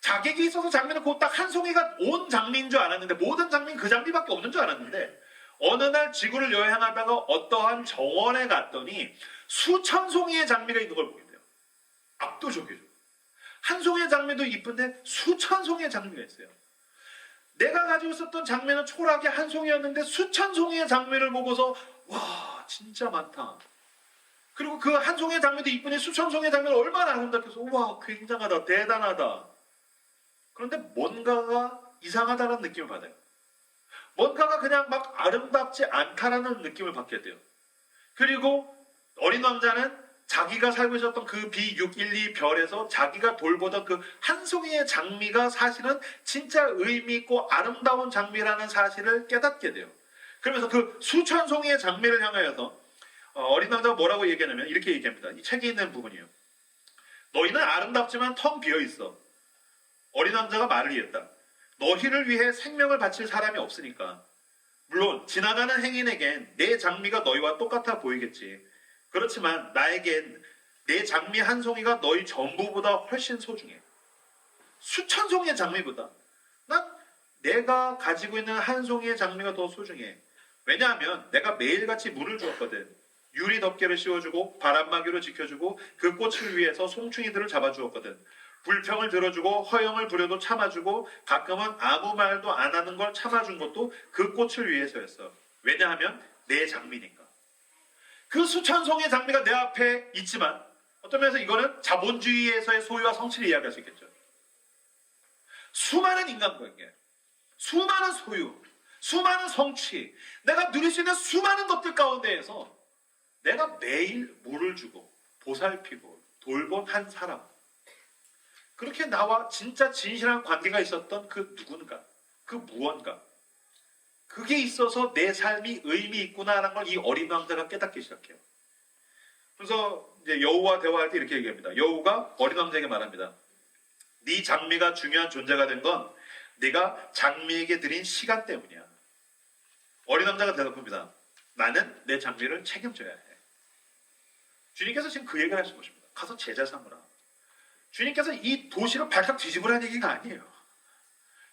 자객이 있어서 장미는 곧 딱 한 송이가 온 장미인 줄 알았는데 모든 장미는 그 장미밖에 없는 줄 알았는데 어느 날 지구를 여행하다가 어떠한 정원에 갔더니 수천 송이의 장미가 있는 걸 보게 돼요. 압도적이죠. 한 송이의 장미도 이쁜데 수천 송이의 장미가 있어요. 내가 가지고 있었던 장미는 초락이 한 송이였는데 수천 송이의 장미를 보고서 와 진짜 많다. 그리고 그 한 송이의 장미도 이쁘니 수천 송이의 장미를 얼마나 아름답겠어. 와 굉장하다 대단하다. 그런데 뭔가가 이상하다는 느낌을 받아요. 뭔가가 그냥 막 아름답지 않다라는 느낌을 받게 돼요. 그리고 어린 왕자는 자기가 살고 있었던 그 B612 별에서 자기가 돌보던 그 한 송이의 장미가 사실은 진짜 의미 있고 아름다운 장미라는 사실을 깨닫게 돼요. 그러면서 그 수천 송이의 장미를 향하여서 어린 왕자가 뭐라고 얘기하냐면 이렇게 얘기합니다. 이 책에 있는 부분이에요. 너희는 아름답지만 텅 비어 있어. 어린 왕자가 말을 이었다. 너희를 위해 생명을 바칠 사람이 없으니까. 물론 지나가는 행인에겐 내 장미가 너희와 똑같아 보이겠지. 그렇지만 나에겐 내 장미 한 송이가 너희 전부보다 훨씬 소중해. 수천 송이의 장미보다 난 내가 가지고 있는 한 송이의 장미가 더 소중해. 왜냐하면 내가 매일같이 물을 주었거든. 유리 덮개를 씌워주고 바람막이로 지켜주고 그 꽃을 위해서 송충이들을 잡아주었거든. 불평을 들어주고 허영을 부려도 참아주고 가끔은 아무 말도 안 하는 걸 참아준 것도 그 꽃을 위해서였어. 왜냐하면 내 장미니까. 그 수천 송이의 장미가 내 앞에 있지만 어떤 면에서 이거는 자본주의에서의 소유와 성취를 이야기할 수 있겠죠. 수많은 인간관계, 수많은 소유, 수많은 성취, 내가 누릴 수 있는 수많은 것들 가운데에서 내가 매일 물을 주고 보살피고 돌본 한 사람, 그렇게 나와 진짜 진실한 관계가 있었던 그 누군가, 그 무언가, 그게 있어서 내 삶이 의미 있구나라는 걸 이 어린 왕자가 깨닫기 시작해요. 그래서 이제 여우와 대화할 때 이렇게 얘기합니다. 여우가 어린 왕자에게 말합니다. 네 장미가 중요한 존재가 된 건 네가 장미에게 드린 시간 때문이야. 어린 왕자가 대답합니다. 나는 내 장미를 책임져야 해. 주님께서 지금 그 얘기를 하시는 것입니다. 가서 제자 삼으라. 주님께서 이 도시를 발칵 뒤집으라는 얘기가 아니에요.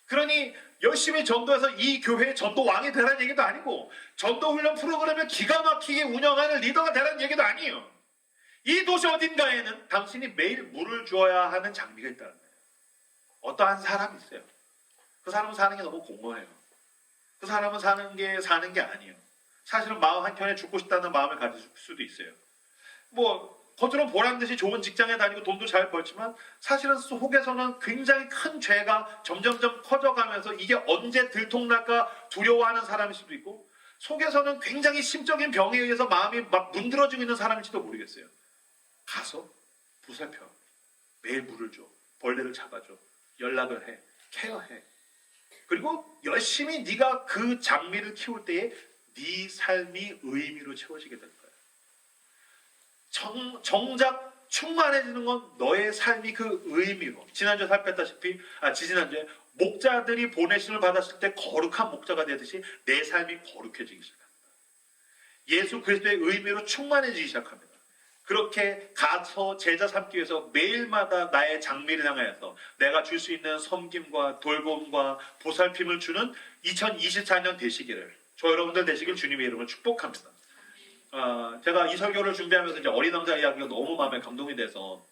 그러니 열심히 전도해서 이 교회의 전도 왕이 되라는 얘기도 아니고 전도 훈련 프로그램을 기가 막히게 운영하는 리더가 되라는 얘기도 아니에요. 이 도시 어딘가에는 당신이 매일 물을 주어야 하는 장미가 있다는 거예요. 어떠한 사람이 있어요. 그 사람은 사는 게 너무 공허해요. 그 사람은 사는 게 아니에요. 사실은 마음 한켠에 죽고 싶다는 마음을 가질 수도 있어요. 겉으로는 보란듯이 좋은 직장에 다니고 돈도 잘 벌지만 사실은 속에서는 굉장히 큰 죄가 점점점 커져가면서 이게 언제 들통날까 두려워하는 사람일 수도 있고 속에서는 굉장히 심적인 병에 의해서 마음이 막 문드러지고 있는 사람일지도 모르겠어요. 가서 보살펴. 매일 물을 줘. 벌레를 잡아줘. 연락을 해. 케어해. 그리고 열심히 네가 그 장미를 키울 때에 네 삶이 의미로 채워지게 될 거야. 정작 충만해지는 건 너의 삶이 그 의미로. 지난주에 살폈다시피 지지난주에 목자들이 보내심을 받았을 때 거룩한 목자가 되듯이 내 삶이 거룩해지기 시작합니다. 예수 그리스도의 의미로 충만해지기 시작합니다. 그렇게 가서 제자 삼기 위해서 매일마다 나의 장미를 향하여서 내가 줄 수 있는 섬김과 돌봄과 보살핌을 주는 2024년 되시기를, 저 여러분들 되시길 주님의 이름으로 축복합니다. 제가 이 설교를 준비하면서 이제 어린 왕자 이야기가 너무 마음에 감동이 돼서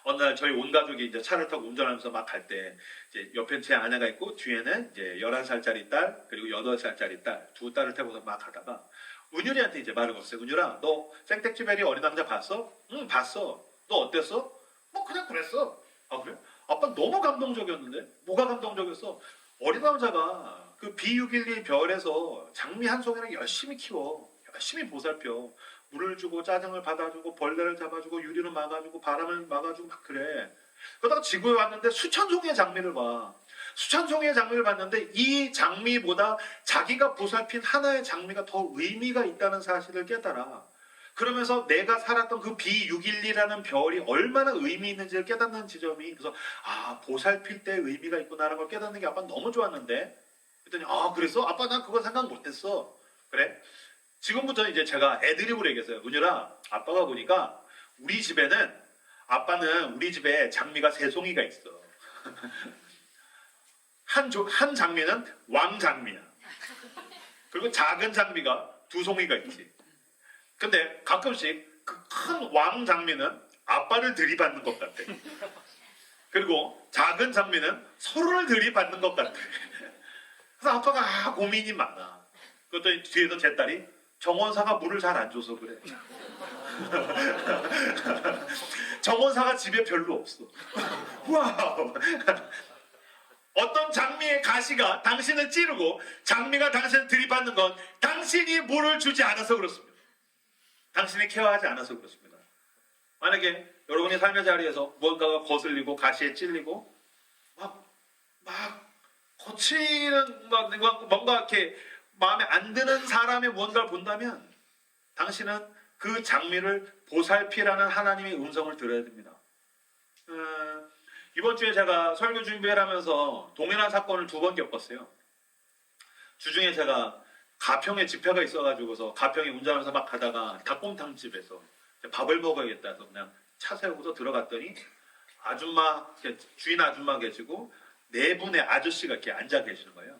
어느 날 저희 온 가족이 이제 차를 타고 운전하면서 막 갈 때 이제 옆에 제 아내가 있고 뒤에는 이제 11살짜리 딸 그리고 8살짜리 딸 두 딸을 타고서 막 가다가 은율이한테 이제 말을 걸었어요. 은율아, 너 생텍쥐베리 어린 왕자 봤어? 응, 봤어. 너 어땠어? 그냥 그랬어. 아, 그래? 아빠 너무 감동적이었는데? 뭐가 감동적이었어? 어린 왕자가 그 B612 별에서 장미 한 송이를 열심히 키워. 열심히 보살펴. 물을 주고 짜증을 받아주고 벌레를 잡아주고 유리를 막아주고 바람을 막아주고 막 그래. 그러다가 지구에 왔는데 수천 송이의 장미를 봐. 수천 송이의 장미를 봤는데 이 장미보다 자기가 보살핀 하나의 장미가 더 의미가 있다는 사실을 깨달아. 그러면서 내가 살았던 그 B612라는 별이 얼마나 의미 있는지를 깨닫는 지점이, 그래서 보살필 때 의미가 있구나라는 걸 깨닫는 게 아빠 너무 좋았는데, 그랬더니 그래서 아빠 난 그거 생각 못했어. 그래? 지금부터 이제 제가 애드립으로 얘기했어요. 은율아, 아빠가 보니까 아빠는 우리 집에 장미가 3송이가 있어. 한 장미는 왕장미야. 그리고 작은 장미가 2송이가 있지. 근데 가끔씩 그 큰 왕장미는 아빠를 들이받는 것 같아. 그리고 작은 장미는 서로를 들이받는 것 같아. 그래서 아빠가 고민이 많아. 그것도 뒤에서 제 딸이 정원사가 물을 잘 안 줘서 그래. 정원사가 집에 별로 없어. 와우. 어떤 장미의 가시가 당신을 찌르고 장미가 당신을 들이받는 건 당신이 물을 주지 않아서 그렇습니다. 당신이 케어하지 않아서 그렇습니다. 만약에 여러분이 삶의 자리에서 무언가가 거슬리고 가시에 찔리고 막 거치는 뭔가 이렇게 마음에 안 드는 사람의 무언가를 본다면 당신은 그 장미를 보살피라는 하나님의 음성을 들어야 됩니다. 이번 주에 제가 설교 준비를 하면서 동일한 사건을 2번 겪었어요. 주중에 제가 가평에 집회가 있어가지고서 가평에 운전하면서 막 가다가 닭곰탕집에서 밥을 먹어야겠다 해서 그냥 차 세우고서 들어갔더니 주인 아줌마 계시고 4분의 아저씨가 이렇게 앉아 계시는 거예요.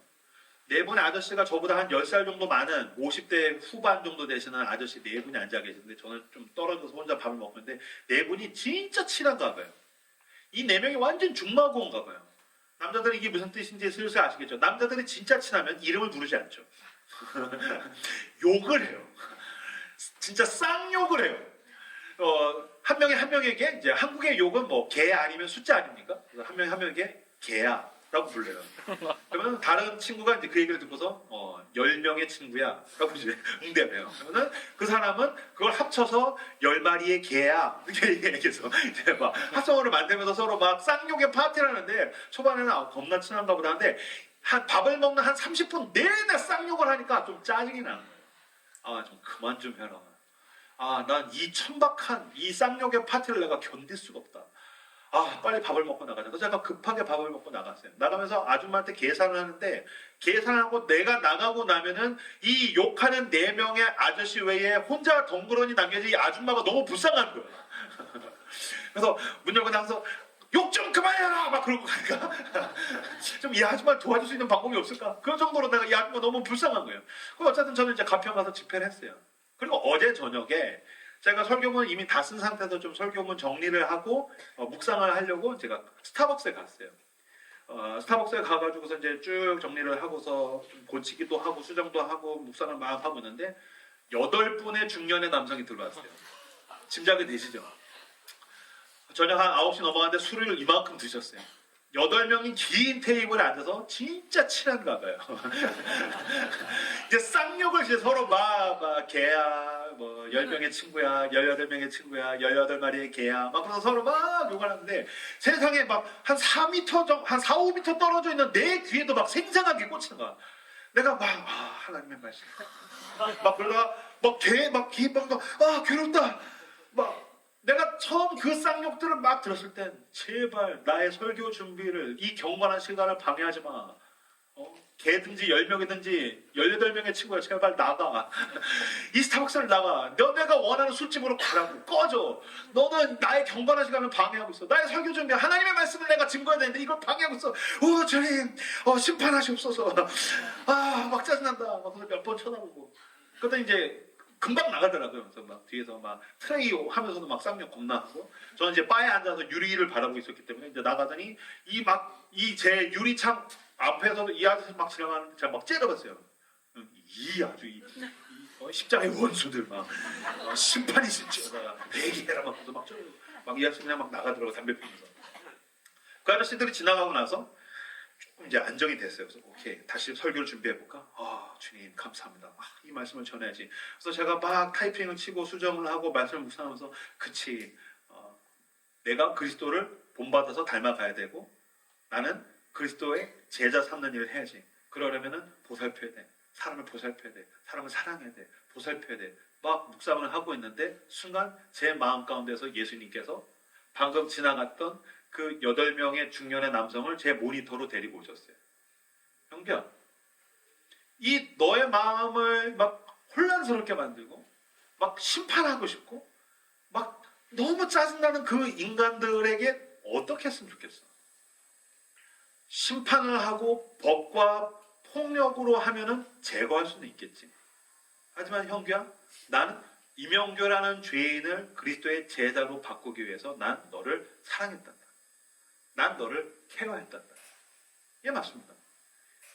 4분의 아저씨가 저보다 한 10살 정도 많은 50대 후반 정도 되시는 아저씨 4분이 앉아 계시는데 저는 좀 떨어져서 혼자 밥을 먹는데 4분이 진짜 친한가 봐요. 이 4명이 완전 중마고인가 봐요. 남자들이 이게 무슨 뜻인지 슬슬 아시겠죠? 남자들이 진짜 친하면 이름을 부르지 않죠. 욕을 해요. 진짜 쌍욕을 해요. 한 명이 한 명에게 이제 한국의 욕은 뭐 개 아니면 숫자 아닙니까? 그래서 한 명이 한 명에게 개야 라고 불러요. 그러면 다른 친구가 이제 그 얘기를 듣고서 10명의 친구야 라고 이제 응대해요. 그러면 그 사람은 그걸 합쳐서 10마리의 개야 이렇게 얘기해서 이제 막 합성어를 만들면서 서로 막 쌍욕의 파티를 하는데 초반에는 겁나 친한가 보다 하는데 밥을 먹는 한 30분 내내 쌍욕을 하니까 좀 짜증이 나는 거예요. 좀 그만 좀 해라. 난 이 천박한 이 쌍욕의 파티를 내가 견딜 수가 없다. 빨리 밥을 먹고 나가자. 그래서 제가 급하게 밥을 먹고 나갔어요. 나가면서 아줌마한테 계산을 하는데 계산을 하고 내가 나가고 나면은 이 욕하는 4명의 아저씨 외에 혼자 덩그러니 남겨진 이 아줌마가 너무 불쌍한 거예요. 그래서 문 열고 나가서 욕 좀 그만해라! 막 그러고 가니까 좀 이 아줌마를 도와줄 수 있는 방법이 없을까? 그 정도로 내가 이 아줌마 너무 불쌍한 거예요. 그럼 어쨌든 저는 이제 가평 가서 집회를 했어요. 그리고 어제 저녁에 제가 설교문 이미 다 쓴 상태에서 좀 설교문 정리를 하고 묵상을 하려고 제가 스타벅스에 갔어요. 스타벅스에 가가지고서 이제 쭉 정리를 하고서 좀 고치기도 하고 수정도 하고 묵상을 막 하고 있는데 8분의 중년의 남성이 들어왔어요. 짐작이 되시죠? 저녁 한 9시 넘어갔는데 술을 이만큼 드셨어요. 8명이 긴 테이블에 앉아서 진짜 친한가 봐요. 이제 쌍욕을 이제 서로 막 개야, 10명의 친구야, 18명의 친구야, 18마리의 개야, 막 그래서 서로 막 욕을 하는데 세상에 막 한 4m 정도, 한 4, 5m 떨어져 있는 내 귀에도 막 생생하게 꽂히는 거야. 내가 하나님의 말씀. 막 그러다가 괴롭다. 내가 처음 그 쌍욕들을 막 들었을 땐 제발 나의 설교 준비를 이 경건한 시간을 방해하지 마. 개든지 10명이든지 18명의 친구야 제발 나가. 이 스타벅스를 나가. 내가 원하는 술집으로 가라고. 꺼져. 너는 나의 경건한 시간을 방해하고 있어. 나의 설교 준비 하나님의 말씀을 내가 증거해야 되는데 이걸 방해하고 있어. 주님 심판하시옵소서. 막 짜증난다. 막 몇 번 쳐다보고. 그러다 이제 금방 나가더라고요. 그래서 막 뒤에서 막 트레이 하면서도 막 쌍욕 겁나 하고 저는 이제 바에 앉아서 유리를 바라보고 있었기 때문에 이제 나가더니 이 제 유리창 앞에서도 이 아저씨 막 지나가는데 제가 막 째려봤어요. 이 십자가의 원수들 막 심판이 있을지어다 회개해라 막 그래서 막 이 아저씨 그냥 막 나가더라고 담배 피면서. 그 아저씨들이 지나가고 나서 조금 이제 안정이 됐어요. 그래서 오케이 다시 설교를 준비해볼까? 주님 감사합니다. 이 말씀을 전해야지. 그래서 제가 막 타이핑을 치고 수정을 하고 말씀을 묵상하면서 그치 내가 그리스도를 본받아서 닮아가야 되고 나는 그리스도의 제자 삼는 일을 해야지. 그러려면은 보살펴야 돼. 사람을 보살펴야 돼. 사람을 사랑해야 돼. 보살펴야 돼. 막 묵상을 하고 있는데 순간 제 마음 가운데서 예수님께서 방금 지나갔던 그 8명의 중년의 남성을 제 모니터로 데리고 오셨어요. 형제야, 이 너의 마음을 막 혼란스럽게 만들고 막 심판하고 싶고 막 너무 짜증나는 그 인간들에게 어떻게 했으면 좋겠어? 심판을 하고 법과 폭력으로 하면은 제거할 수는 있겠지. 하지만 형제야, 나는 이명규라는 죄인을 그리스도의 제자로 바꾸기 위해서 난 너를 사랑했단다. 난 너를 케어했단다. 이게 맞습니다.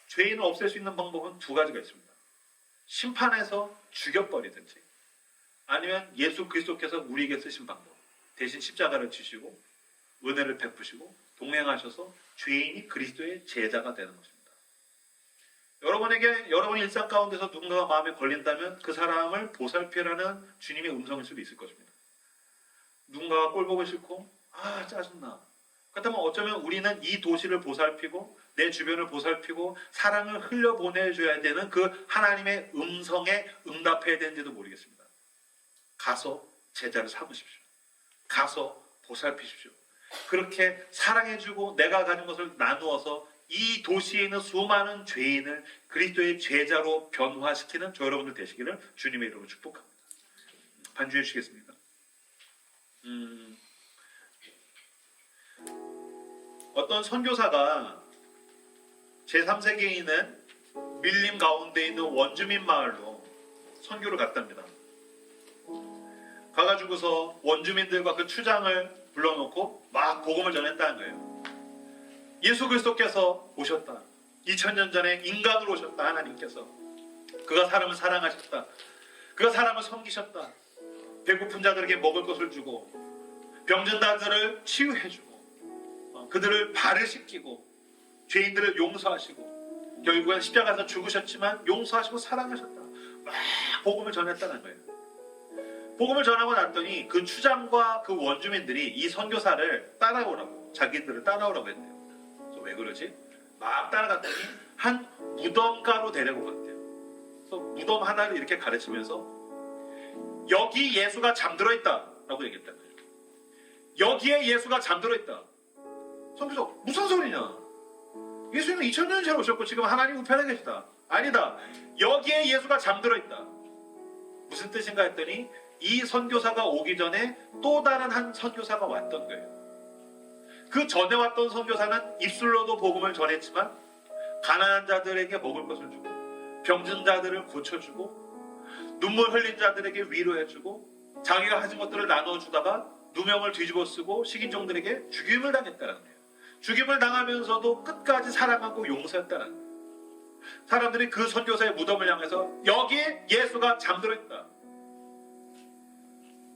죄인을 없앨 수 있는 방법은 2가지가 있습니다. 심판해서 죽여버리든지 아니면 예수 그리스도께서 우리에게 쓰신 방법, 대신 십자가를 지시고 은혜를 베푸시고 동행하셔서 죄인이 그리스도의 제자가 되는 것입니다. 여러분에게 여러분 일상 가운데서 누군가가 마음에 걸린다면 그 사람을 보살피라는 주님의 음성일 수도 있을 것입니다. 누군가가 꼴 보기 싫고 짜증나. 그렇다면 어쩌면 우리는 이 도시를 보살피고 내 주변을 보살피고 사랑을 흘려보내줘야 되는 그 하나님의 음성에 응답해야 되는지도 모르겠습니다. 가서 제자를 삼으십시오. 가서 보살피십시오. 그렇게 사랑해주고 내가 가진 것을 나누어서 이 도시에 있는 수많은 죄인을 그리스도의 제자로 변화시키는 저 여러분들 되시기를 주님의 이름으로 축복합니다. 반주해 주시겠습니까? 어떤 선교사가 제3세계에 있는 밀림 가운데 있는 원주민 마을로 선교를 갔답니다. 가가지고서 원주민들과 그 추장을 불러놓고 막 복음을 전했다는 거예요. 예수 그리스도께서 오셨다. 2000년 전에 인간으로 오셨다. 하나님께서. 그가 사람을 사랑하셨다. 그가 사람을 섬기셨다. 배고픈 자들에게 먹을 것을 주고 병든 자들을 치유해주고 그들을 발을 씻기고 죄인들을 용서하시고 결국엔 십자가에서 죽으셨지만 용서하시고 사랑하셨다. 막 복음을 전했다는 거예요. 복음을 전하고 났더니 그 추장과 그 원주민들이 이 선교사를 따라오라고, 자기들을 따라오라고 했대요. 그래서 왜 그러지? 막 따라갔더니 한 무덤가로 데리고 갔대요. 그래서 무덤 하나를 이렇게 가르치면서 여기 예수가 잠들어 있다 라고 얘기했다는 거예요. 여기에 예수가 잠들어 있다. 선교사 무슨 소리냐? 예수님은 2000년 전에 오셨고 지금 하나님 우편에 계시다. 아니다. 여기에 예수가 잠들어 있다. 무슨 뜻인가 했더니 이 선교사가 오기 전에 또 다른 한 선교사가 왔던 거예요. 그 전에 왔던 선교사는 입술로도 복음을 전했지만 가난한 자들에게 먹을 것을 주고 병든 자들을 고쳐주고 눈물 흘린 자들에게 위로해주고 자기가 가진 것들을 나눠주다가 누명을 뒤집어 쓰고 식인종들에게 죽임을 당했다는 거예요. 죽임을 당하면서도 끝까지 사랑하고 용서했다는 거예요. 사람들이 그 선교사의 무덤을 향해서 여기에 예수가 잠들어 있다.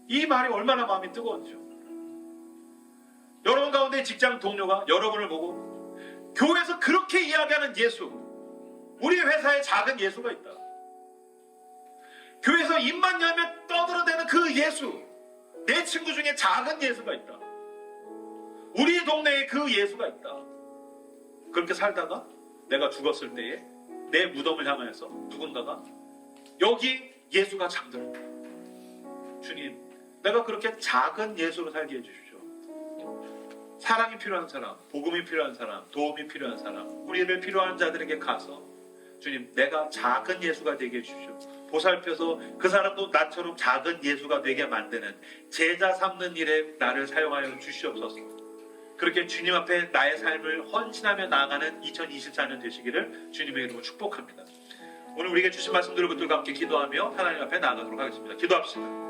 이 말이 얼마나 마음이 뜨거웠죠. 여러분 가운데 직장 동료가 여러분을 보고 교회에서 그렇게 이야기하는 예수, 우리 회사에 작은 예수가 있다. 교회에서 입만 열면 떠들어대는 그 예수, 내 친구 중에 작은 예수가 있다. 우리 동네에 그 예수가 있다. 그렇게 살다가 내가 죽었을 때에 내 무덤을 향하여서 누군가가 여기 예수가 잠들어 있다. 주님, 내가 그렇게 작은 예수로 살게 해주십시오. 사랑이 필요한 사람, 복음이 필요한 사람, 도움이 필요한 사람, 우리를 필요한 자들에게 가서 주님, 내가 작은 예수가 되게 해주십시오. 보살펴서 그 사람도 나처럼 작은 예수가 되게 만드는 제자 삼는 일에 나를 사용하여 주시옵소서. 그렇게 주님 앞에 나의 삶을 헌신하며 나아가는 2024년 되시기를 주님의 이름으로 축복합니다. 오늘 우리에게 주신 말씀들을 붙들고 함께 기도하며 하나님 앞에 나아가도록 하겠습니다. 기도합시다.